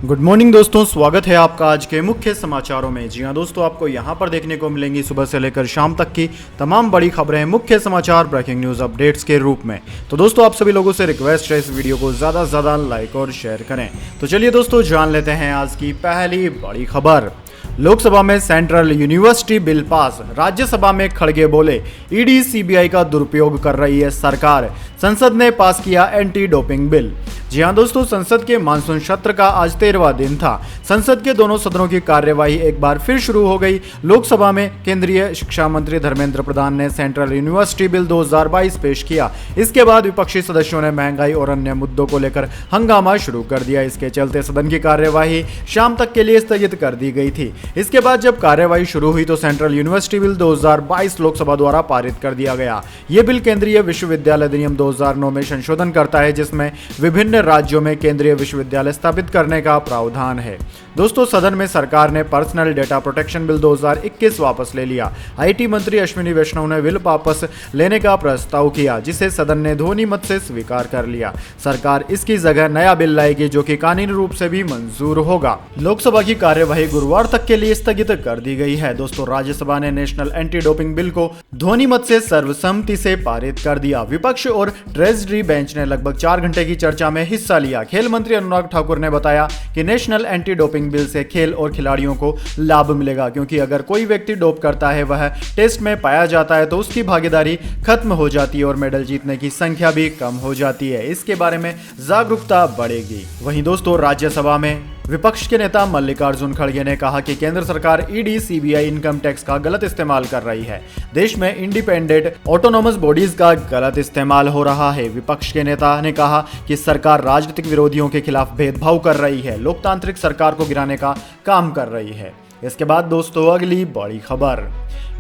Good morning दोस्तों, स्वागत है आपका आज के मुख्य समाचारों में। जी हां दोस्तों, आपको यहां पर देखने को मिलेंगी सुबह से लेकर शाम तक की तमाम बड़ी खबरें, मुख्य समाचार, ब्रेकिंग न्यूज़ अपडेट्स के रूप में। तो दोस्तों, आप सभी लोगों से रिक्वेस्ट है इस वीडियो को ज़्यादा से ज़्यादा लाइक और शेयर करें। तो चलिए दोस्तों, जान लेते हैं आज की पहली बड़ी खबर। लोकसभा में central university bill pass, Rajya Sabha में खड़गे बोले ईडी सीबीआई का दुरुपयोग कर रही है सरकार, संसद ने पास किया एंटी डोपिंग बिल। जी हां दोस्तों, संसद के मानसून सत्र का आज 13वां दिन था। संसद के दोनों सदनों की कार्यवाही एक बार फिर शुरू हो गई। लोकसभा में केंद्रीय शिक्षा मंत्री धर्मेंद्र प्रधान ने सेंट्रल यूनिवर्सिटी बिल 2022 पेश किया। इसके बाद विपक्षी सदस्यों ने महंगाई और अन्य मुद्दों को लेकर हंगामा शुरू कर दिया। इसके चलते सदन की कार्यवाही शाम तक के लिए स्थगित कर दी गई थी। इसके बाद जब कार्यवाही शुरू हुई तो सेंट्रल यूनिवर्सिटी बिल 2022 लोकसभा द्वारा पारित कर दिया गया। यह बिल केंद्रीय विश्वविद्यालय अधिनियम 2009 में संशोधन करता है, जिसमें विभिन्न राज्यों में केंद्रीय विश्वविद्यालय स्थापित करने का प्रावधान है। दोस्तों, सदन में सरकार ने पर्सनल डेटा प्रोटेक्शन बिल 2021 वापस ले लिया। आईटी मंत्री अश्विनी वैष्णव ने बिल वापस लेने का प्रस्ताव किया, जिसे सदन ने ध्वनि मत से स्वीकार कर लिया। सरकार इसकी जगह नया बिल लाएगी, जो कि कानूनी रूप से भी मंजूर होगा। लोकसभा की कार्यवाही गुरुवार तक के लिए स्थगित कर दी गई है। दोस्तों, राज्यसभा ने नेशनल एंटी डोपिंग बिल को ध्वनि मत से सर्वसम्मति से पारित कर दिया। विपक्ष और ट्रेजरी बेंच ने लगभग 4 घंटे की चर्चा में हिस्सा लिया। खेल मंत्री अनुराग ठाकुर ने बताया कि नेशनल एंटी डोपिंग बिल से खेल और खिलाड़ियों को लाभ मिलेगा, क्योंकि अगर कोई व्यक्ति डोप करता है, वह टेस्ट में पाया जाता है, तो उसकी भागीदारी खत्म हो जाती है और मेडल जीतने की संख्या भी कम हो जाती है। इसके बारे में जागरूकता बढ़ेगी। वहीं दोस्तों, राज्यसभा में विपक्ष के नेता मल्लिकार्जुन खड़गे ने कहा कि केंद्र सरकार ईडी सीबीआई इनकम टैक्स का गलत इस्तेमाल कर रही है। देश में इंडिपेंडेंट ऑटोनोमस बॉडीज का गलत इस्तेमाल हो रहा है। विपक्ष के नेता ने कहा कि सरकार राजनीतिक विरोधियों के खिलाफ भेदभाव कर रही है, लोकतांत्रिक सरकार को गिराने का काम कर रही है। इसके बाद दोस्तों, अगली बड़ी खबर।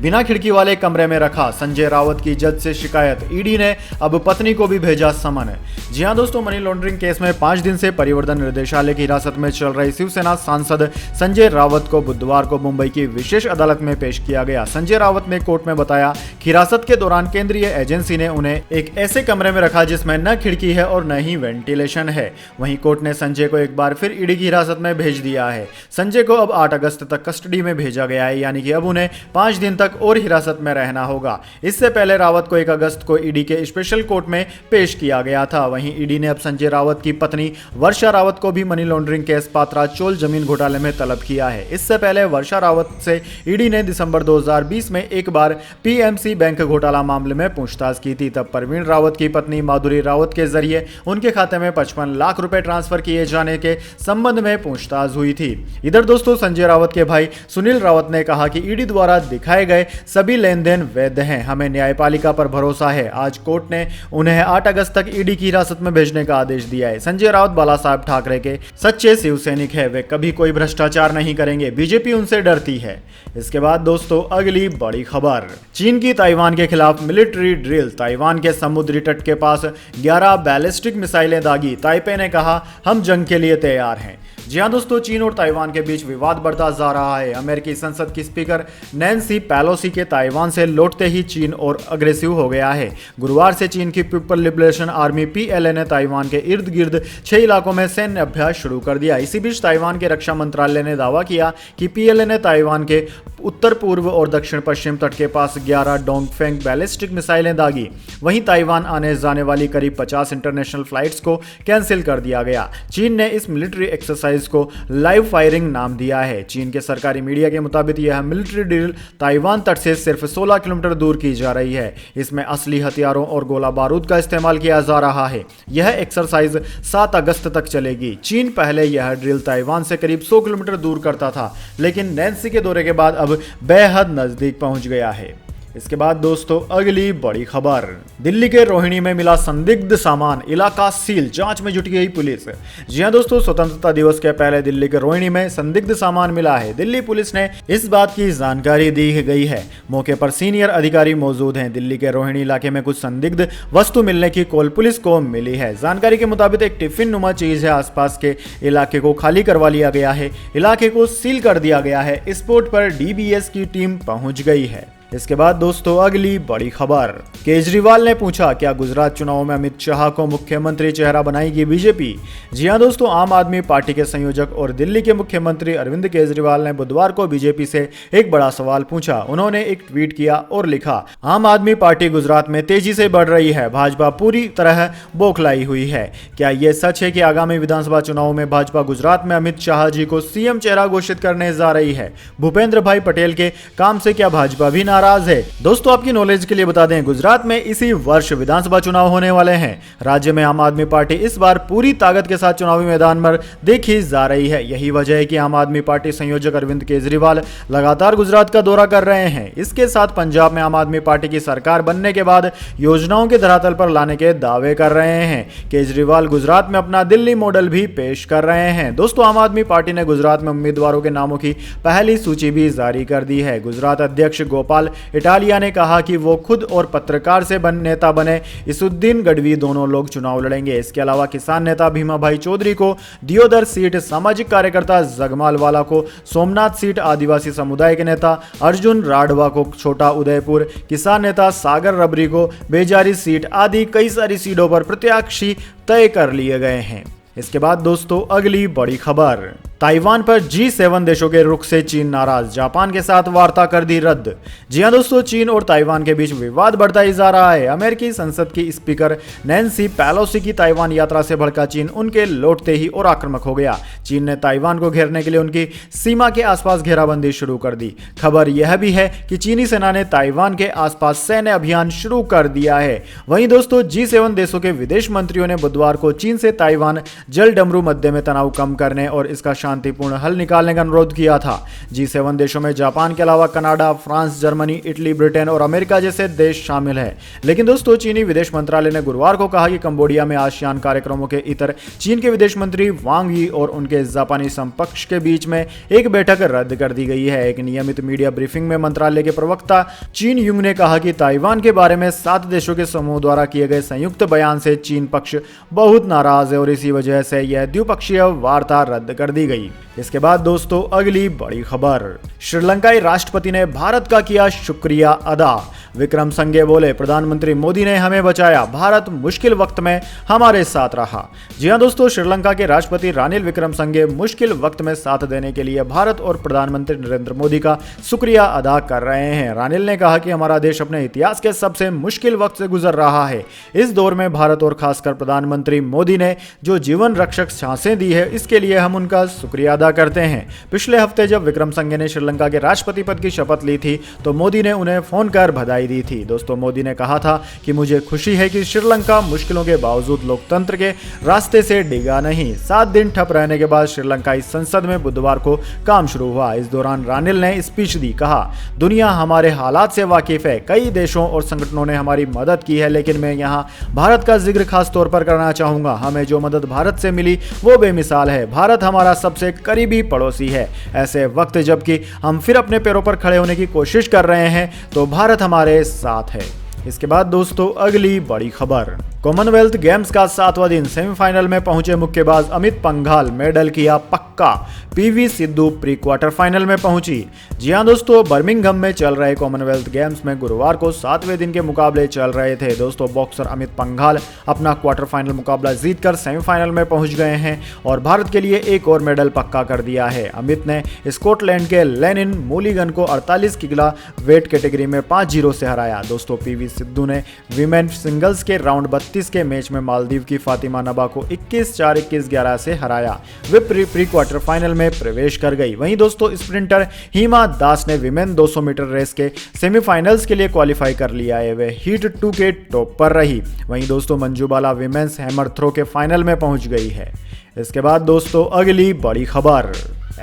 बिना खिड़की वाले कमरे में रखा, संजय रावत की जज से शिकायत, ईडी ने अब पत्नी को भी भेजा समन। जी हां दोस्तों, मनी लॉन्ड्रिंग केस में 5 दिन से परिवर्तन निर्देशालय की हिरासत में चल रही शिवसेना सांसद संजय रावत को बुधवार को मुंबई की विशेष अदालत में पेश किया गया। संजय रावत ने कोर्ट में बताया कि हिरासत के दौरान केंद्रीय एजेंसी ने उन्हें एक ऐसे कमरे में रखा जिसमें न खिड़की है और न ही वेंटिलेशन है। वहीं कोर्ट ने संजय को एक बार फिर ईडी की हिरासत में भेज दिया है। संजय को अब 8 अगस्त तक कस्टडी में भेजा गया है, यानी कि अब उन्हें 5 दिन तक और हिरासत में रहना होगा। इससे पहले रावत को 1 अगस्त को ईडी के स्पेशल कोर्ट में पेश किया गया था। वहीं ईडी ने अब संजय रावत की पत्नी वर्षा रावत को भी money laundering case Patra Chola जमीन घोटाले में तलब किया है। इससे पहले वर्षा रावत से ईडी ने दिसंबर 2020 में एक बार पीएमसी बैंक घोटाला मामले में पूछताछ की थी। तब प्रवीण रावत की पत्नी माधुरी रावत के जरिए उनके खाते में 55 लाख रुपए ट्रांसफर किए जाने के संबंध में पूछताछ हुई थी। इधर दोस्तों, संजय रावत के भाई सुनील रावत ने कहा कि ईडी द्वारा दिखाए गए सभी लेन देन वैध हैं, हमें न्यायपालिका पर भरोसा है। आज कोर्ट ने उन्हें 8 अगस्त तक ईडी की हिरासत में भेजने का आदेश दिया है। संजय रावत बाला साहब ठाकरे के सच्चे शिवसैनिक है, वे कभी कोई भ्रष्टाचार नहीं करेंगे, बीजेपी उनसे डरती है। इसके बाद दोस्तों, अगली बड़ी खबर। चीन की ताइवान के खिलाफ मिलिट्री ड्रिल, ताइवान के समुद्री तट के पास 11 बैलिस्टिक मिसाइलें दागी, ताइपे ने कहा हम जंग के लिए तैयार हैं। जी हां दोस्तों, चीन और ताइवान के बीच विवाद बढ़ता जा रहा है। अमेरिकी संसद की स्पीकर नैन्सी पेलोसी के ताइवान से लौटते ही चीन और अग्रेसिव हो गया है। गुरुवार से चीन की पीपल लिबरेशन आर्मी पीएलए ने ताइवान के इर्द गिर्द 6 इलाकों में सैन्य अभ्यास शुरू कर दिया। इसी बीच ताइवान के रक्षा मंत्रालय ने दावा किया कि पीएलए ने ताइवान के उत्तर पूर्व और दक्षिण पश्चिम तट के पास 11 डोंगफेंग बैलिस्टिक मिसाइलें दागी। वहीं ताइवान आने जाने वाली करीब 50 इंटरनेशनल फ्लाइट्स को कैंसिल कर दिया गया। चीन ने इस मिलिट्री एक्सरसाइज को लाइव फायरिंग नाम दिया है। चीन के सरकारी मीडिया के मुताबिक यह मिलिट्री ड्रिल ताइवान तट से सिर्फ 16 किलोमीटर दूर की जा रही है। इसमें असली हथियारों और गोला बारूद का इस्तेमाल किया जा रहा है। यह एक्सरसाइज 7 अगस्त तक चलेगी। चीन पहले यह ड्रिल ताइवान से करीब 100 किलोमीटर दूर करता था, लेकिन नैन्सी के दौरे के बाद अब बेहद नजदीक पहुंच गया है। इसके बाद दोस्तों, अगली बड़ी खबर। दिल्ली के रोहिणी में मिला संदिग्ध सामान, इलाका सील, जांच में जुट गई पुलिस। जी हां दोस्तों, स्वतंत्रता दिवस के पहले दिल्ली के रोहिणी में संदिग्ध सामान मिला है। दिल्ली पुलिस ने इस बात की जानकारी दी गई है। मौके पर सीनियर अधिकारी मौजूद हैं। दिल्ली के रोहिणी इलाके में कुछ संदिग्ध वस्तु मिलने की कॉल पुलिस को मिली है। जानकारी के मुताबिक एक टिफिन नुमा चीज है। आसपास के इलाके को खाली करवा लिया गया है, इलाके को सील कर दिया गया है। स्पॉट पर डीबीएस की टीम पहुंच गई है। इसके बाद दोस्तों अगली बड़ी खबर, केजरीवाल ने पूछा क्या गुजरात चुनाव में अमित शाह को मुख्यमंत्री चेहरा बनाएगी बीजेपी। जी हां दोस्तों, आम आदमी पार्टी के संयोजक और दिल्ली के मुख्यमंत्री अरविंद केजरीवाल ने बुधवार को बीजेपी से एक बड़ा सवाल पूछा। उन्होंने एक ट्वीट किया और लिखा, आम आदमी पार्टी गुजरात में तेजी से बढ़ रही है, भाजपा पूरी तरह बौखलाई हुई है। क्या यह सच है कि आगामी विधानसभा चुनाव में भाजपा गुजरात में अमित शाह जी को सीएम चेहरा घोषित करने जा रही है? भूपेंद्र भाई पटेल के काम से क्या भाजपा भी नाराज है? दोस्तों आपकी नॉलेज के लिए बता दें, गुजरात में इसी वर्ष विधानसभा चुनाव होने वाले हैं। राज्य में आम आदमी पार्टी इस बार पूरी ताकत के साथ चुनावी मैदान में देखी जा रही है। यही वजह है कि आम आदमी पार्टी संयोजक अरविंद केजरीवाल लगातार गुजरात का दौरा कर रहे हैं। इसके साथ पंजाब में आम आदमी पार्टी की सरकार बनने के बाद योजनाओं के धरातल पर लाने के दावे कर रहे हैं। केजरीवाल गुजरात में अपना दिल्ली मॉडल भी पेश कर रहे हैं। दोस्तों आम आदमी पार्टी ने गुजरात में उम्मीदवारों के नामों की पहली सूची भी जारी कर दी है। गुजरात अध्यक्ष गोपाल इटालिया ने कहा कि वो खुद और पत्रकार से नेता बने इसुद्दीन गढ़वी दोनों लोग चुनाव लड़ेंगे। इसके अलावा किसान नेता भीमा भाई चौधरी को दियोदर सीट, सामाजिक कार्यकर्ता जगमाल वाला को सोमनाथ सीट, आदिवासी समुदाय के नेता अर्जुन राठवा को छोटा उदयपुर, किसान नेता सागर रबरी को बेजारी सीट आदि कई सारी सीटों पर प्रत्याशी तय कर लिए गए हैं। इसके बाद दोस्तों अगली बड़ी खबर, ताइवान पर G7 देशों के रुख से चीन नाराज, जापान के साथ वार्ता कर दी रद्द। जी हां दोस्तों, चीन और ताइवान के बीच विवाद बढ़ता ही जा रहा है। अमेरिकी संसद की स्पीकर नैन्सी पेलोसी की ताइवान यात्रा से भड़का चीन उनके लौटते ही और आक्रामक हो गया। चीन ने ताइवान को घेरने के लिए उनकी सीमा के आसपास घेराबंदी शुरू कर दी। खबर यह भी है कि चीनी सेना ने ताइवान के आसपास सैन्य अभियान शुरू कर दिया है। वहीं दोस्तों G7 देशों के विदेश मंत्रियों ने बुधवार को चीन से ताइवान जल डमरू मुद्दे में तनाव कम करने और इसका शांतिपूर्ण हल निकालने का अनुरोध किया था। G7 देशों में जापान के अलावा Canada, France, Germany, Italy, Britain और अमेरिका जैसे देश शामिल हैं। लेकिन दोस्तों चीनी विदेश मंत्रालय ने गुरुवार को कहा कि कंबोडिया में आसियान कार्यक्रमों के इतर चीन के विदेश मंत्री वांग यी और उनके जापानी समकक्ष के बीच में एक बैठक रद्द कर दी गई है। एक नियमित मीडिया ब्रीफिंग में मंत्रालय के प्रवक्ता चीन युंग ने कहा कि ताइवान के बारे में 7 देशों के समूह द्वारा किए गए संयुक्त बयान से चीन पक्ष बहुत नाराज है और इसी वजह से यह द्विपक्षीय वार्ता रद्द कर दी गई। इसके बाद दोस्तों अगली बड़ी खबर, श्रीलंकाई राष्ट्रपति ने भारत का किया शुक्रिया अदा। विक्रमसिंघे बोले, प्रधानमंत्री मोदी ने हमें बचाया, भारत मुश्किल वक्त में हमारे साथ रहा। जी हां दोस्तों, श्रीलंका के राष्ट्रपति रानिल विक्रमसिंघे मुश्किल वक्त में साथ देने के लिए भारत और प्रधानमंत्री नरेंद्र मोदी का शुक्रिया अदा कर रहे हैं। रानिल ने कहा कि हमारा देश अपने इतिहास के सबसे मुश्किल वक्त से गुजर रहा है। इस दौर में भारत और खासकर प्रधानमंत्री मोदी ने जो जीवन रक्षक सांसें दी है, इसके लिए हम उनका शुक्रिया अदा करते हैं। पिछले हफ्ते जब विक्रमसिंघे ने श्रीलंका के राष्ट्रपति पद की शपथ ली थी तो मोदी ने उन्हें फोन कर बधाई दी थी। दोस्तों मोदी ने कहा था कि मुझे खुशी है कि श्रीलंका मुश्किलों के बावजूद लोकतंत्र के रास्ते से डिगा नहीं। 7 दिन ठप रहने के बाद श्रीलंका इस संसद में बुधवार को काम शुरू हुआ। इस दौरान रानिल ने स्पीच दी, कहा, दुनिया हमारे हालात से वाकिफ है, कई देशों और संगठनों ने हमारी मदद की है, लेकिन मैं यहाँ भारत का जिक्र खास तौर पर करना चाहूंगा। हमें जो मदद भारत से मिली वो बेमिसाल है। भारत हमारा सबसे करीबी पड़ोसी है। ऐसे वक्त जबकि हम फिर अपने पैरों पर खड़े होने की कोशिश कर रहे हैं तो भारत हमारे साथ है। इसके बाद दोस्तों अगली बड़ी खबर, कॉमनवेल्थ गेम्स का 7वां दिन, सेमीफाइनल में पहुंचे मुक्केबाज अमित पंघाल, मेडल किया पक्का। PV Sindhu pre quarter final में पहुंची। जी हां दोस्तों, बर्मिंघम में चल रहे कॉमनवेल्थ गेम्स में गुरुवार को 7वें दिन के मुकाबले चल रहे थे। दोस्तों बॉक्सर अमित पंघाल अपना क्वार्टर फाइनल मुकाबला जीतकर सेमीफाइनल में पहुंच गए हैं और भारत के लिए एक और मेडल पक्का कर दिया है। अमित ने स्कॉटलैंड के लेनिन मूलिगन को 48 किलो वेट कैटेगरी में 5-0 से हराया। दोस्तों पीवी सिंधु ने विमेन सिंगल्स के राउंड 32 के मैच में मालदीव की फातिमा नबा को 21-4, 21-11 से हराया। वे प्री क्वार्टर फाइनल में प्रवेश कर गई। वहीं दोस्तों स्प्रिंटर हिमा दास ने विमेन 200 मीटर रेस के सेमीफाइनल्स के लिए क्वालिफाई कर लिया है। वे हीट 2 के टॉप पर रही। वहीं दोस्तों मंजू बाला विमेन्स हैमर थ्रो के फाइनल में पहुंच गई है। इसके बाद दोस्तों अगली बड़ी खबर,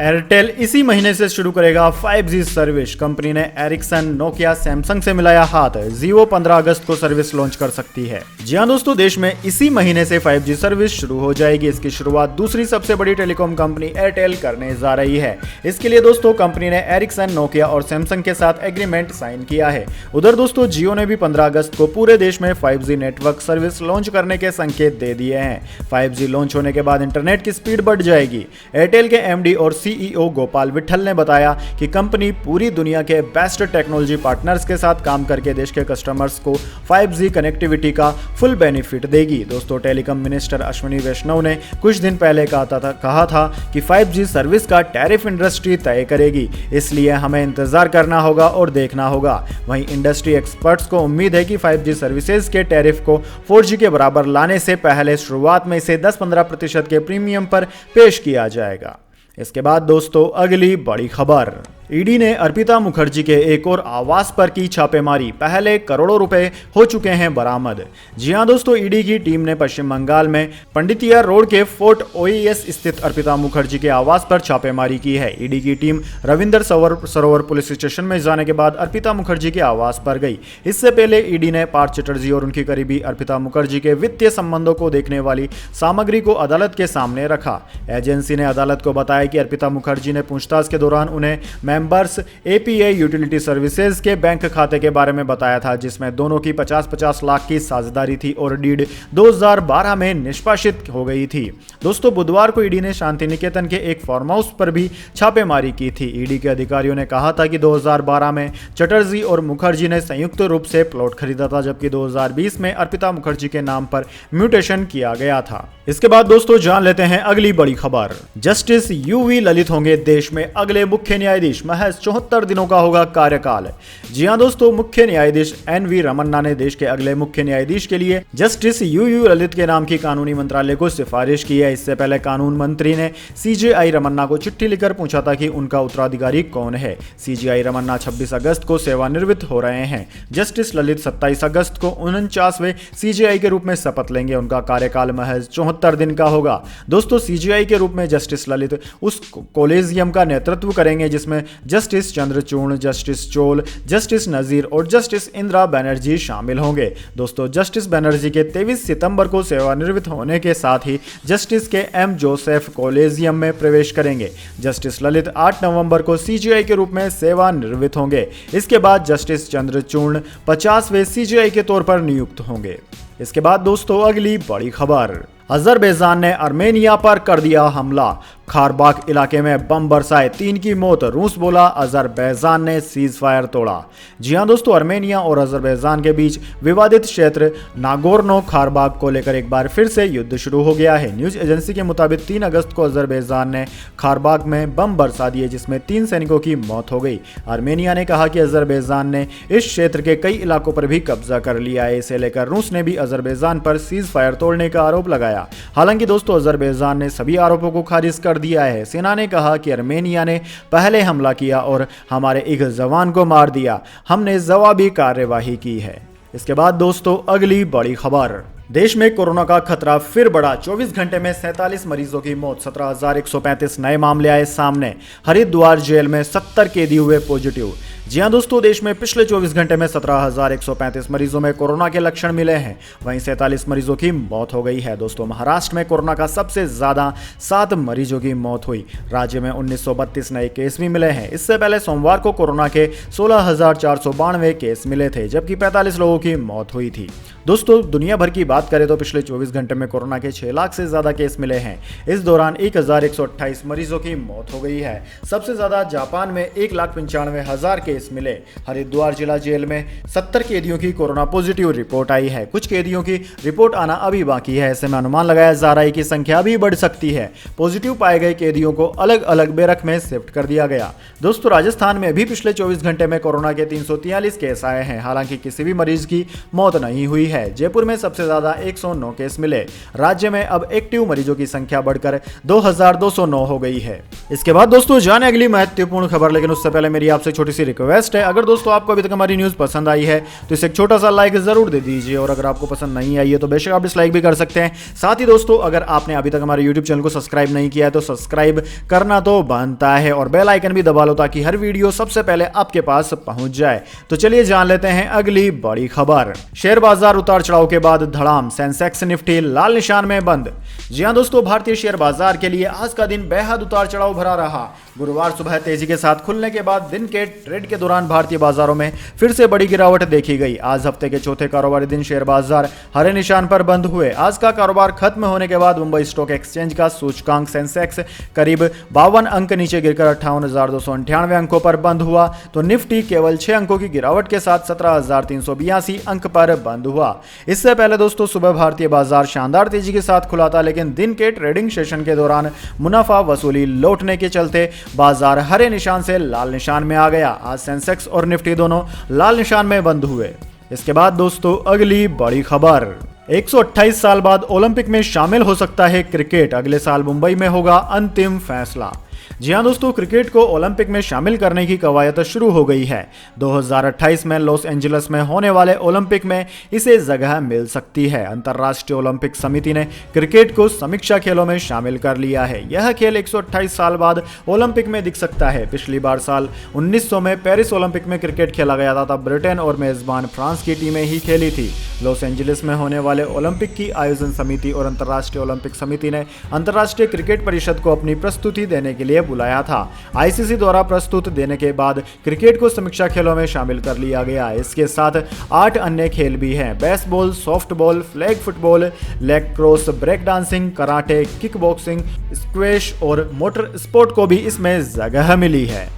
एयरटेल इसी महीने से शुरू करेगा 5G सर्विस। कंपनी ने एरिक्सन, नोकिया, सैमसंग से मिलाया हाथ। जियो 15 अगस्त को सर्विस लॉन्च कर सकती है। जी हां दोस्तों, देश में इसी महीने से 5G सर्विस शुरू हो जाएगी। इसकी शुरुआत दूसरी सबसे बड़ी टेलीकॉम कंपनी एयरटेल करने जा रही है। इसके लिए दोस्तों कंपनी ने एरिक्सन, नोकिया और सैमसंग के साथ एग्रीमेंट साइन किया है। उधर दोस्तों जियो ने भी 15 अगस्त को पूरे देश में 5G नेटवर्क सर्विस लॉन्च करने के संकेत दे दिए हैं। 5G लॉन्च होने के बाद इंटरनेट की स्पीड बढ़ जाएगी। एयरटेल के एमडी और सीईओ गोपाल विठल ने बताया कि कंपनी पूरी दुनिया के बेस्ट टेक्नोलॉजी पार्टनर्स के साथ काम करके देश के कस्टमर्स को 5G कनेक्टिविटी का फुल बेनिफिट देगी। दोस्तों, टेलीकॉम मिनिस्टर अश्विनी वैष्णव ने कुछ दिन पहले कहा था कि 5G सर्विस का टैरिफ इंडस्ट्री तय करेगी, इसलिए हमें इंतजार करना होगा और देखना होगा। वहीं इंडस्ट्री एक्सपर्ट्स को उम्मीद है कि 5G सर्विसेज के टैरिफ को 4G के बराबर लाने से पहले शुरुआत में इसे 10-15% के प्रीमियम पर पेश किया जाएगा। इसके बाद दोस्तों, अगली बड़ी खबर, ईडी ने अर्पिता मुखर्जी के एक और आवास पर की छापेमारी, पहले करोड़ों रुपए हो चुके हैं बरामद। जी हां दोस्तों, ईडी की टीम ने पश्चिम बंगाल में पंडितिया रोड के फोर्ट ओएस स्थित अर्पिता मुखर्जी के आवास पर छापेमारी की है। ईडी की टीम रविंदर सरोवर पुलिस स्टेशन में जाने के बाद अर्पिता मुखर्जी के आवास पर गई। इससे पहले ईडी ने पार्थ चटर्जी और उनकी करीबी अर्पिता मुखर्जी के वित्तीय संबंधों को देखने वाली सामग्री को अदालत के सामने रखा। एजेंसी ने अदालत को बताया कि अर्पिता मुखर्जी ने पूछताछ के दौरान उन्हें मेंबर्स एपीआई यूटिलिटी सर्विसेज के बैंक खाते के बारे में बताया था, जिसमें दोनों की 50-50 लाख की साझेदारी थी और डीड 2012 में निष्पादित हो गई थी। दोस्तों, बुधवार को ईडी ने शांति निकेतन के एक फार्म हाउस पर भी छापेमारी की थी। ईडी के अधिकारियों ने कहा था कि 2012 में चटर्जी और मुखर्जी ने संयुक्त रूप से प्लॉट खरीदा था, जबकि 2020 में अर्पिता मुखर्जी के नाम पर म्यूटेशन किया गया था। इसके बाद दोस्तों, जान लेते हैं अगली बड़ी खबर। जस्टिस यूवी ललित होंगे देश में अगले मुख्य न्यायाधीश, महज 74 दिनों का होगा कार्यकाल। जी हां दोस्तों, मुख्य न्यायाधीश एनवी रमन्ना ने देश के अगले मुख्य न्यायाधीश के लिए जस्टिस यूयू ललित के नाम की कानूनी मंत्रालय को सिफारिश की है। इससे पहले कानून मंत्री ने सीजेआई रमन्ना को चिट्ठी लिखकर पूछा था कि उनका उत्तराधिकारी कौन है। सीजेआई रमन्ना 26 अगस्त को सेवानिवृत्त हो रहे हैं। जस्टिस ललित 27 अगस्त को 49वें सीजेआई के रूप में शपथ लेंगे। उनका कार्यकाल महज 74 दिन का होगा। दोस्तों, सीजेआई के रूप में जस्टिस ललित उस कॉलेजियम का नेतृत्व करेंगे जिसमें justice Chandrachud, justice Chol, justice Nazeer और जस्टिस इंदिरा बनर्जी शामिल होंगे। दोस्तों, जस्टिस बनर्जी के 23 सितंबर को सेवानिवृत्त होने के साथ ही जस्टिस के एम जोसेफ कॉलेजियम में प्रवेश करेंगे। जस्टिस ललित 8 नवंबर को सीजेआई के रूप में सेवानिवृत्त होंगे। इसके बाद जस्टिस चंद्रचूड़ 50वें सीजेआई के तौर पर नियुक्त होंगे। इसके बाद दोस्तों, अगली बड़ी खबर, अजरबैजान ने आर्मेनिया पर कर दिया हमला, खारबाग इलाके में बम बरसाए, 3 की मौत। रूस बोला अजरबैजान ने सीज फायर तोड़ा। जी हां दोस्तों, आर्मेनिया और अजरबैजान के बीच विवादित क्षेत्र नागोर्नो खारबाग को लेकर एक बार फिर से युद्ध शुरू हो गया है। न्यूज एजेंसी के मुताबिक 3 अगस्त को अजरबैजान ने खारबाग में बम बरसा दिए, जिसमें 3 सैनिकों की मौत हो गई। आर्मेनिया ने कहा कि अजरबैजान ने इस क्षेत्र के कई इलाकों पर भी कब्जा कर लिया है। इसे लेकर रूस ने भी अजरबैजान पर सीज फायर तोड़ने का आरोप लगाया। हालांकि दोस्तों, अजरबैजान ने सभी आरोपों को खारिज कर दिया है। सेना ने कहा कि आर्मेनिया ने पहले हमला किया और हमारे एक जवान को मार दिया, हमने जवाबी कार्यवाही की है। इसके बाद दोस्तों, अगली बड़ी खबर, देश में कोरोना का खतरा फिर बढ़ा, 24 घंटे में 47 मरीजों की मौत, 17,135 नए मामले आए सामने। हरिद्वार जेल में 70 कैदी हुए पॉजिटिव। जी हां दोस्तों, देश में पिछले 24 घंटे में 17,135 मरीजों में कोरोना के लक्षण मिले हैं। वहीं 47 मरीजों की मौत हो गई है। दोस्तों, महाराष्ट्र में कोरोना का सबसे ज्यादा 7 मरीजों की मौत हुई। राज्य में 1932 नए केस भी मिले हैं। इससे पहले सोमवार को कोरोना के 16,492 केस मिले थे, जबकि 45 लोगों की मौत हुई थी। दोस्तों, दुनिया भर की बात करें तो पिछले 24 घंटे में कोरोना के 6 लाख से ज्यादा केस मिले हैं। इस दौरान 1,128 मरीजों की मौत हो गई है। सबसे ज्यादा जापान में 1,95,000 केस मिले। हरिद्वार जिला जेल में 70 कैदियों की कोरोना पॉजिटिव रिपोर्ट आई है। कुछ कैदियों की रिपोर्ट आना अभी बाकी है। ऐसे में अनुमान लगाया जा रहा है कि संख्या भी बढ़ सकती है। पॉजिटिव पाए गए कैदियों को अलग अलग बेरक में शिफ्ट कर दिया गया। दोस्तों, राजस्थान में भी पिछले 24 घंटे में कोरोना के 343 केस आए हैं। हालांकि किसी भी मरीज की मौत नहीं हुई है। जयपुर में सबसे ज्यादा 109 केस मिले। राज्य में अब एक्टिव मरीजों की संख्या बढ़कर 2,209 हो गई है। इसके बाद दोस्तों, जाने अगली महत्वपूर्ण खबर, लेकिन उससे पहले मेरी आपसे छोटी सी रिक्वेस्ट है, अगर दोस्तों आपको अभी तक हमारी न्यूज पसंद आई है तो इसे एक छोटा सा लाइक जरूर दे दीजिए, और अगर आपको पसंद नहीं आई है तो बेशक आप डिसलाइक भी कर सकते हैं। साथ ही दोस्तों, अगर आपने अभी तक हमारे यूट्यूब चैनल को सब्सक्राइब नहीं किया है तो सब्सक्राइब करना तो बनता है, और बेल आइकन भी दबा लो ताकि हर वीडियो सबसे पहले आपके पास पहुंच जाए। तो चलिए जान लेते हैं अगली बड़ी खबर। शेयर बाजार उतार चढ़ाव के बाद धड़ाम, तमाम। सेंसेक्स निफ्टी लाल निशान में बंद। जी हां दोस्तों, भारतीय शेयर बाजार के लिए आज का दिन बेहद उतार चढ़ाव भरा रहा। गुरुवार सुबह तेजी के साथ खुलने के बाद दिन के ट्रेड के दौरान भारतीय बाजारों में फिर से बड़ी गिरावट देखी गई। आज हफ्ते के चौथे कारोबारी दिन शेयर बाजार हरे निशान पर बंद हुए। आज का कारोबार खत्म होने के बाद मुंबई स्टॉक एक्सचेंज का सूचकांक सेंसेक्स करीब 52 अंक नीचे गिरकर 58,298 अंकों पर बंद हुआ, तो निफ्टी केवल 6 अंकों की गिरावट के साथ 17,382 अंक पर बंद हुआ। इससे पहले दोस्तों सुबह भारतीय बाजार शानदार तेजी के साथ खुला था, लेकिन दिन के ट्रेडिंग सेशन के दौरान मुनाफा वसूली लौटने के चलते बाजार हरे निशान से लाल निशान में आ गया। आज सेंसेक्स और निफ्टी दोनों लाल निशान में बंद हुए। इसके बाद दोस्तों अगली बड़ी खबर, 128 साल बाद ओलंपिक में शामिल हो सकता है क्रिकेट, अगले साल मुंबई में होगा अंतिम फैसला। जी हां दोस्तों, क्रिकेट को ओलंपिक में शामिल करने की कवायद शुरू हो गई है। 2028 में लॉस एंजलिस में होने वाले ओलंपिक में इसे जगह मिल सकती है। अंतर्राष्ट्रीय ओलंपिक समिति ने क्रिकेट को समीक्षा खेलों में शामिल कर लिया है। यह खेल 128 साल बाद ओलंपिक में दिख सकता है। पिछली बार साल 1900 में पेरिस ओलंपिक में क्रिकेट खेला गया था, तब ब्रिटेन और मेजबान फ्रांस की टीमें ही खेली थी। लॉस एंजलिस में होने वाले ओलंपिक की आयोजन समिति और अंतर्राष्ट्रीय ओलंपिक समिति ने अंतर्राष्ट्रीय क्रिकेट परिषद को अपनी प्रस्तुति देने के लिए बुलाया था। आईसीसी द्वारा प्रस्तुत देने के बाद क्रिकेट को समीक्षा खेलों में शामिल कर लिया गया। इसके साथ 8 अन्य खेल भी हैं। Baseball, softball, flag football, lacrosse, break dancing, karate, kickboxing, squash और मोटर स्पोर्ट को भी इसमें जगह मिली है।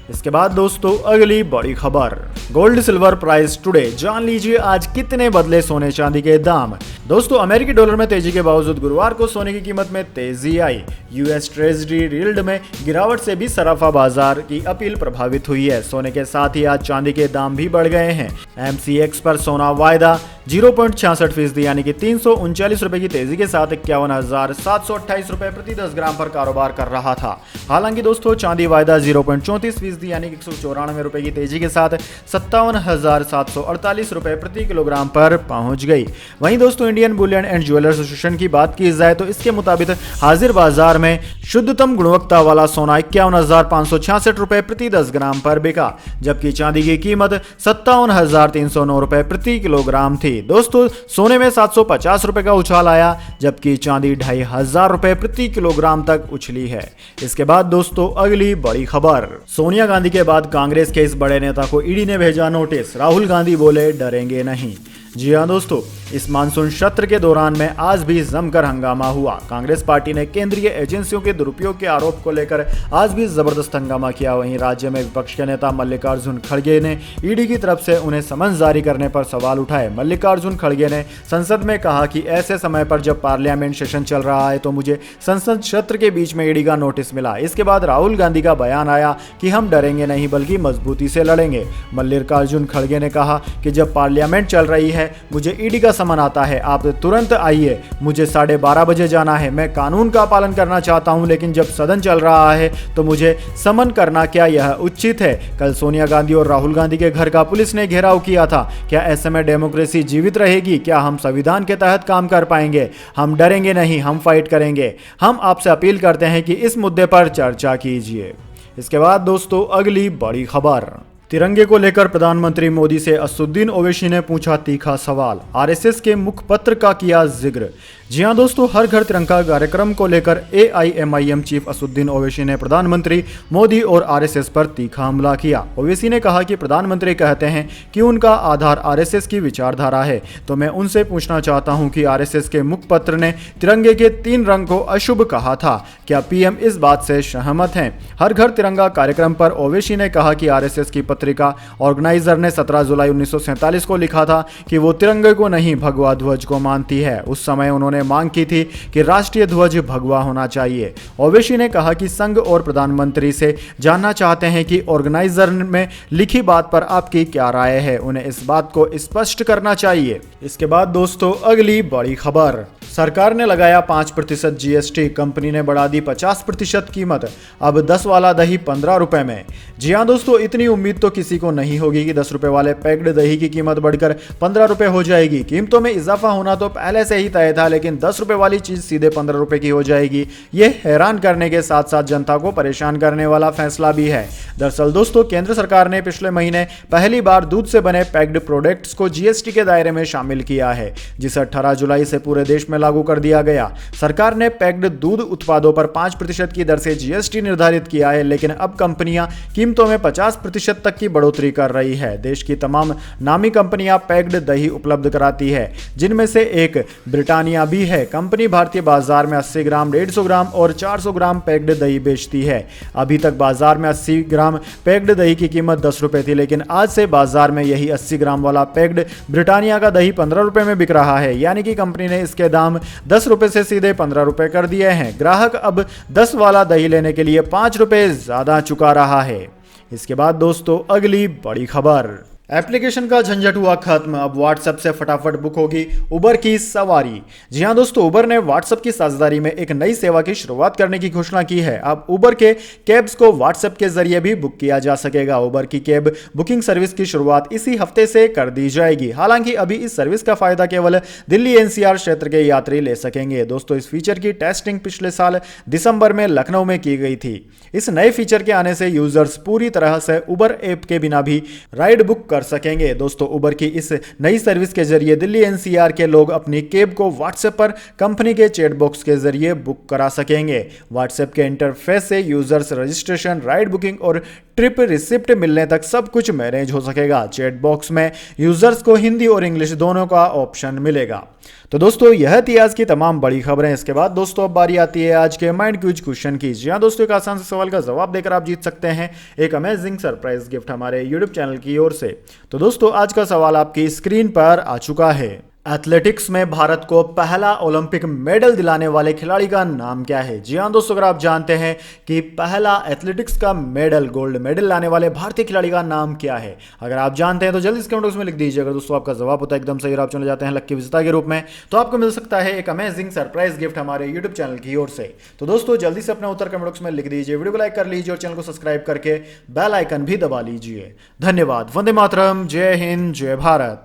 इसके बाद दोस्तों अगली बड़ी खबर, गोल्ड सिल्वर प्राइस टुडे। जान लीजिए आज कितने बदले सोने चांदी के दाम। दोस्तों अमेरिकी डॉलर में तेजी के बावजूद गुरुवार को सोने की कीमत में तेजी आई। यूएस ट्रेजरी यील्ड में गिरावट से भी सराफा बाजार की अपील प्रभावित हुई है। सोने के साथ ही आज चांदी के दाम भी बढ़ गए हैं। एमसीएक्स पर सोना वायदा 0.66% यानी कि 339 रुपए की तेजी के साथ 51,728 रुपए प्रति 10 ग्राम पर कारोबार कर रहा था। हालांकि दोस्तों चांदी वायदा 0.34% यानी कि 194 रुपए की तेजी के साथ 57,748 रुपए प्रति किलोग्राम पर पहुंच गई। वहीं दोस्तों Indian Boolean and jewellers association की बात की जाए तो इसके मुताबिक हाजिर बाजार में शुद्धतम गुणवत्ता वाला सोना 51,566 रुपए प्रति 10 ग्राम पर बिका, जबकि चांदी की कीमत 57,309 रुपए प्रति किलोग्राम थी। दोस्तों सोने में 750 रुपए का उछाल आया, जबकि चांदी 2,500 रुपए प्रति किलोग्राम तक उछली है। इसके बाद दोस्तों अगली बड़ी खबर, सोनिया गांधी के बाद कांग्रेस के इस बड़े नेता को ईडी ने भेजा नोटिस। राहुल गांधी बोले डरेंगे नहीं। जी हां दोस्तों, इस मानसून सत्र के दौरान में आज भी जमकर हंगामा हुआ। कांग्रेस पार्टी ने केंद्रीय एजेंसियों के दुरुपयोग के आरोप को लेकर आज भी जबरदस्त हंगामा किया। वहीं राज्य में विपक्ष के नेता मल्लिकार्जुन खड़गे ने ईडी की तरफ से उन्हें समन जारी करने पर सवाल उठाए। मल्लिकार्जुन खड़गे ने संसद में कहा कि ऐसे समय पर जब पार्लियामेंट सेशन चल रहा है तो मुझे संसद सत्र के बीच में ईडी का नोटिस मिला। इसके बाद राहुल गांधी का बयान आया कि हम डरेंगे नहीं बल्कि मजबूती से लड़ेंगे। मल्लिकार्जुन खड़गे ने कहा कि जब पार्लियामेंट चल रही है मुझे ईडी का समन आता है, आप तुरंत आइए। मुझे 12:30 बजे जाना है। मैं कानून का पालन करना चाहता हूं, लेकिन जब सदन चल रहा है तो मुझे समन करना क्या यह उचित है? कल सोनिया गांधी और राहुल गांधी के घर का पुलिस ने घेराव किया था। क्या ऐसे में डेमोक्रेसी जीवित रहेगी? क्या हम संविधान के तहत काम कर पाएंगे? हम डरेंगे नहीं, हम फाइट करेंगे। हम आपसे अपील करते हैं कि इस मुद्दे पर चर्चा कीजिए। इसके बाद दोस्तों अगली बड़ी खबर, तिरंगे को लेकर प्रधानमंत्री मोदी से असदुद्दीन ओवैसी ने पूछा तीखा सवाल। आरएसएस के मुखपत्र का किया जिक्र। जी हां दोस्तों, हर घर तिरंगा कार्यक्रम को लेकर एआईएमआईएम चीफ असदुद्दीन ओवैसी ने प्रधानमंत्री मोदी और आरएसएस पर तीखा हमला किया। ओवैसी ने कहा कि प्रधानमंत्री कहते हैं कि उनका आधार आरएसएस की विचारधारा है, तो मैं उनसे पूछना चाहता हूं कि आरएसएस के मुखपत्र ने तिरंगे के 3 रंग को अशुभ कहा था। क्या पीएम इस बात से सहमत हैं? हर घर तिरंगा कार्यक्रम पर ओवैसी ने कहा कि आरएसएस की पत्रिका ऑर्गेनाइजर ने 17 जुलाई 1947 को लिखा था कि वो तिरंगे को नहीं भगवा ध्वज को मानती है। उस समय उन्होंने मांग की थी कि राष्ट्रीय ध्वज भगवा होना चाहिए। ओवैसी ने कहा कि संघ और प्रधानमंत्री से जानना चाहते हैं कि ऑर्गेनाइजर में लिखी बात पर आपकी क्या राय है। उन्हें इस बात को स्पष्ट करना चाहिए। इसके बाद दोस्तों अगली बड़ी खबर, सरकार ने लगाया 5% जीएसटी, कंपनी ने बढ़ा दी 50% कीमत, अब 10 वाला दही 15 रुपए में। जी हाँ दोस्तों, इतनी उम्मीद तो किसी को नहीं होगी कि 10 रुपए वाले पैक्ड दही की कीमत बढ़कर 15 रुपए हो जाएगी। कीमतों में इजाफा होना तो पहले से ही तय था, लेकिन 10 रुपए वाली चीज सीधे 15 रुपए की हो जाएगी। यह हैरान करने के साथ साथ जनता को परेशान करने वाला फैसला भी है। दरअसल दोस्तों, केंद्र सरकार ने पिछले महीने पहली बार दूध से बने पैक्ड प्रोडक्ट्स को जीएसटी के दायरे में शामिल किया है, जिसे 18 जुलाई से पूरे देश में लागू कर दिया गया। सरकार ने पैक्ड दूध उत्पादों पर 5% की दर से जीएसटी निर्धारित किया है, लेकिन अब कंपनियां कीमतों में 50% तक की बढ़ोतरी कर रही है। देश की तमाम नामी कंपनियां पैक्ड दही उपलब्ध कराती है, जिनमें से एक ब्रिटानिया भी है। कंपनी भारतीय बाजार में 80 ग्राम, 150 ग्राम और 400 ग्राम पैक्ड दही बेचती है। अभी तक बाजार में 80 ग्राम पैक्ड दही की कीमत 10 रुपए थी, लेकिन आज से बाजार में यही 80 ग्राम वाला पैक्ड ब्रिटानिया का दही 15 रुपए में बिक रहा है। यानी कि कंपनी ने इसके दाम 10 रुपए से सीधे 15 रुपए कर दिए हैं। ग्राहक अब 10 वाला दही लेने के लिए 5 रुपए ज्यादा चुका रहा है। इसके बाद दोस्तों, अगली बड़ी खबर, एप्लीकेशन का झंझट हुआ खत्म, अब व्हाट्सएप से फटाफट बुक होगी उबर की सवारी। जी हां दोस्तों, उबर ने व्हाट्सएप की साझेदारी में एक नई सेवा की शुरुआत करने की घोषणा की है। अब उबर के कैब्स को व्हाट्सएप के जरिए भी बुक किया जा सकेगा। उबर की कैब बुकिंग सर्विस की शुरुआत इसी हफ्ते से कर दी जाएगी। हालांकि अभी इस सर्विस का फायदा केवल दिल्ली एनसीआर क्षेत्र के यात्री ले सकेंगे। दोस्तों, इस फीचर की टेस्टिंग पिछले साल दिसंबर में लखनऊ में की गई थी। इस नए फीचर के आने से यूजर्स पूरी तरह से उबर ऐप के बिना भी राइड बुक कर सकेंगे। दोस्तों, उबर की इस नई सर्विस के जरिए दिल्ली एनसीआर के लोग अपनी कैब को व्हाट्सएप पर कंपनी के चैट बॉक्स के जरिए बुक करा सकेंगे। व्हाट्सएप के इंटरफेस से यूजर्स रजिस्ट्रेशन, राइड बुकिंग और ट्रिप रिसिप्ट मिलने तक सब कुछ मैनेज हो सकेगा। चैट बॉक्स में यूजर्स को हिंदी और इंग्लिश दोनों का ऑप्शन मिलेगा। तो दोस्तों, यह थी आज की तमाम बड़ी खबरें। इसके बाद दोस्तों, अब बारी आती है आज के माइंड क्विज क्वेश्चन की। जी हाँ दोस्तों, एक आसान से सवाल का जवाब देकर आप जीत सकते हैं एक अमेजिंग सरप्राइज गिफ्ट हमारे यूट्यूब चैनल की ओर से। तो दोस्तों, आज का सवाल आपकी स्क्रीन पर आ चुका है। एथलेटिक्स में भारत को पहला ओलंपिक मेडल दिलाने वाले खिलाड़ी का नाम क्या है? जी हाँ दोस्तों, अगर आप जानते हैं कि पहला एथलेटिक्स का मेडल, गोल्ड मेडल लाने वाले भारतीय खिलाड़ी का नाम क्या है, अगर आप जानते हैं तो जल्दी से कमेंट बॉक्स में लिख दीजिए। अगर दोस्तों आपका जवाब होता है एकदम सही और आप चले जाते हैं लक्की विजेता के रूप में, तो आपको मिल सकता है एक अमेजिंग सरप्राइज गिफ्ट हमारे यूट्यूब चैनल की ओर से। तो दोस्तों, जल्दी से अपना उत्तर कमेंट बॉक्स में लिख दीजिए, वीडियो को लाइक कर लीजिए और चैनल को सब्सक्राइब करके बेल आइकन भी दबा लीजिए। धन्यवाद। वंदे मातरम। जय हिंद, जय भारत।